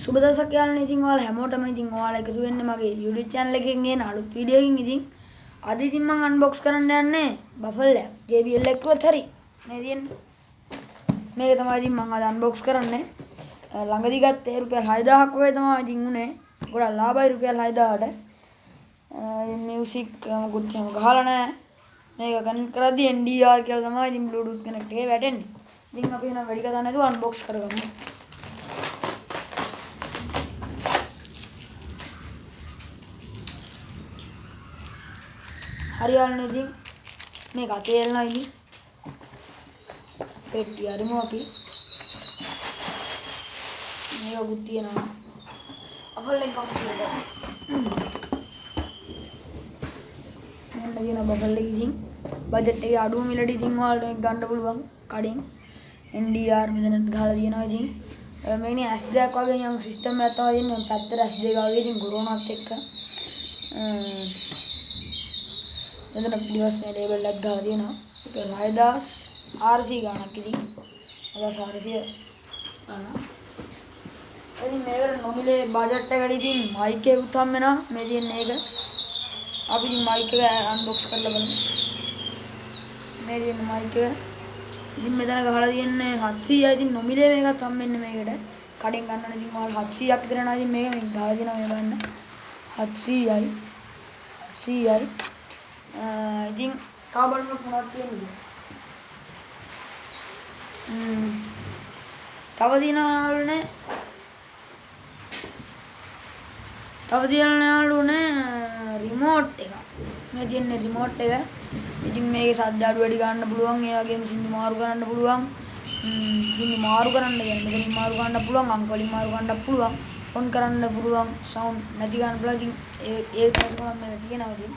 සුබ දවසක් යාළුවනේ. ඉතින් ඔයාලා හැමෝටම ඉතින් ඔයාලා එකතු වෙන්න මගේ YouTube channel එකෙන් එන අලුත් වීඩියෝ එකකින්. ඉතින් අද ඉතින් මම අන්බොක්ස් කරන්න යන්නේ බෆල් එක. JBL එකවත් හරි. මේ තියෙන්නේ. මේක තමයි ඉතින් මම අද අන්බොක්ස් කරන්නේ. ළඟදී ගත්තේ රුපියල් 6000ක් වගේ තමයි ඉතින් උනේ. ගොඩක් ලාභයි රුපියල් 6000ට. මියුසික් මොකුත් එහෙම ගහලා නැහැ. මේක කනෙක්ට් කරද්දී NDR කියලා තමයි ඉතින් Bluetooth කනෙක්ට් එකේ වැටෙන්නේ. ඉතින් අපි එන වැඩි කතා නැතුව අන්බොක්ස් කරගමු. හරියන්නේ ඉතින් මේක අතේ එල්ලනවා ඉතින් පෙට්ටිය අරමු අපි මේක තියෙනවා අපල් එක කම්පියුටර් මෙන්න කියන බබල් එක ඉතින් බජට් එකේ අඩුව මිලට ඉතින් ඔයාලට මේක ගන්න පුළුවන් කඩෙන් NDR මෙතනත් ගහලා තියෙනවා ඉතින් මේකනේ S2 වගේ යම් සිස්ටම් එකක් තමයි ඉන්නේ පැත්තට S2 වගේ ඉතින් කොරෝනාත් එක්ක මෙතන ඩිවයිස් නේ ලේබල් එකක් ගහලා තියෙනවා. ඒක 6000 RC ගානක් ඉතින්. 6000 RC ගාන. ඉතින් මේකට නොමිලේ බජට් එකට ඉතින් මයික් එක උතම් වෙනවා. මේ තියෙන එක. අපි ඉතින් මයික් එක අන්බොක්ස් කරලා බලමු. මේ තියෙන මයික් එක. ඉතින් මෙතන ගහලා තියෙන්නේ 700යි. ඉතින් නොමිලේ මේකත් හම්බෙන්නේ මේකට. කඩෙන් ගන්න ඉතින් ඔයාලා 700ක් විතර යනවා. ඉතින් මේක ගහලා තියෙනවා මේ බලන්න. 700යි. 700යි. ඉතින් තව බලන්න මොනවද තියෙන්නේ. තව දිනාලුනේ රිමෝට් එක. මේ තියෙන රිමෝට් එක. ඉතින් මේකේ සද්ද අඩු වැඩි ගන්න පුළුවන්. ඒ වගේම සින්දු මාරු කරන්න පුළුවන්. සින්දු මාරු කරන්න කියන්නේ මෙතනින් මාරු කරන්න පුළුවන්. අංකවලින් මාරු කරන්න පුළුවන්. ඔන් කරන්න පුළුවන්. සවුන්ඩ් නැති ගන්න පුළුවන්. ඉතින් ඒ ප්‍රශ්න මේක තියෙනවා ඉතින්.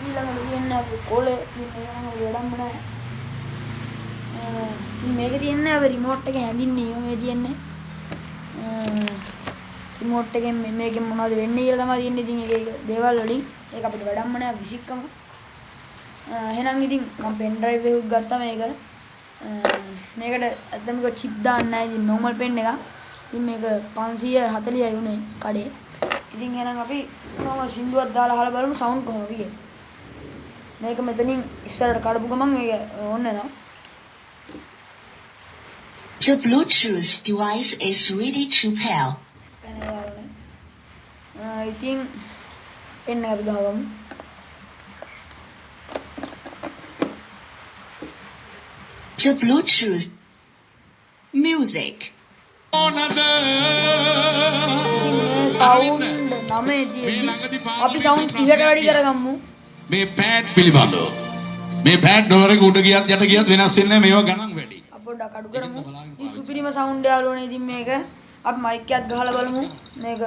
ඊළඟට කියන්නේ අපි කොලේ තියෙන වැඩම නැහැ. මේක තියෙන්නේ අපි රිමෝට් එක හැඳින්නේ මේ තියෙන්නේ. රිමෝට් එකෙන් මේකෙන් මොනවද වෙන්නේ කියලා තමයි තියෙන්නේ. ඉතින් ඒක දේවල් වලින් ඒක අපිට වැඩම නැහැ විසික්කම. එහෙනම් ඉතින් මම පෙන් ඩ්‍රයිව් එකක් ගත්තා මේක. මේකට ඇත්තම කිව්ව චිප් දාන්න නැහැ. ඉතින් normal pen එක. ඉතින් මේක 540යි උනේ කඩේ. ඉතින් එහෙනම් අපි normal සින්දුවක් දාලා අහලා බලමු සවුන්ඩ් කොහොමද කියන්නේ. මේක මෙතනින් ඉස්සරහට කඩපු ගමන් මේක ඕන් වෙනවා. The Bluetooth device is ready to pair. ඉතින් එන්න අපි ගහමු. The Bluetooth music. සවුන්ඩ් 9 දී අපි සවුන්ඩ් 30ට වැඩි කරගමු. මේ පෑඩ් පිළිබඳව මේ පෑඩ් ඩොලර් එක උඩ ගියත් යට ගියත් වෙනස් වෙන්නේ නැහැ. මේවා ගණන් වැඩි. අපි පොඩ්ඩක් අඩු කරමු. ඉතින් සුපිරිම සවුන්ඩ් යාළුවනේ. ඉතින් මේක අපි මයික් එකක් ගහලා බලමු. මේක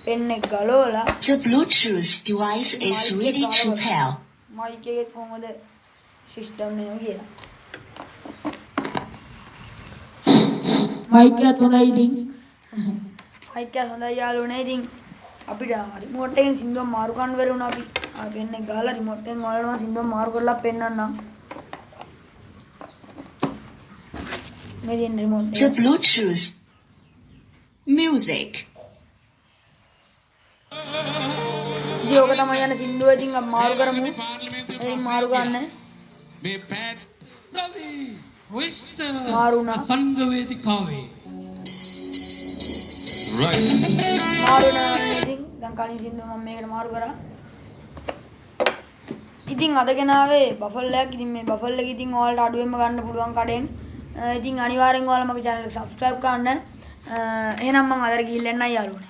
පෙන් එක ගලවලා The Bluetooth device is ready to pair. Mike එකේ කොහොමද සිස්ටම් එක කියලා. මයික් එකත් හොඳයි ඉතින්. මයික් එක හොඳයි යාළුවනේ. ඉතින් අපිට රිමෝට් එකෙන් සින්දුව මාරු කරන්න බැරි වුණා. අපි පෙන් එක ගහලා රිමෝට් එකෙන් ඔයාලට සින්දුව මාරු කරලා පෙන්නන්නම්. මේ තියෙන රිමෝට් එක. The Bluetooth music. ඉතින් ඕක තමයි යන සින්දුව. ඉතින් අපි මාරු කරමු. ඉතින් මාරු ගන්න. මේ පෑඩ් රවි විස්තර මාරුණා. සංඝ වේදිකාවේ මාරු නෑ. ඉතින් දැන් කලින් සින්දුව මම මේකට මාරු කරා. ඉතින් අද ගෙනාවේ බෆල් එකක්. ඉතින් මේ බෆල් එක ඉතින් ඔයාලට අඩුවෙන්ම ගන්න පුළුවන් කඩෙන්. ඉතින් අනිවාර්යෙන් ඔයාලා මගේ channel එක subscribe කරන්න. එහෙනම් මම අදට ගිහිල්ලා එන්නයි යාළුවනේ.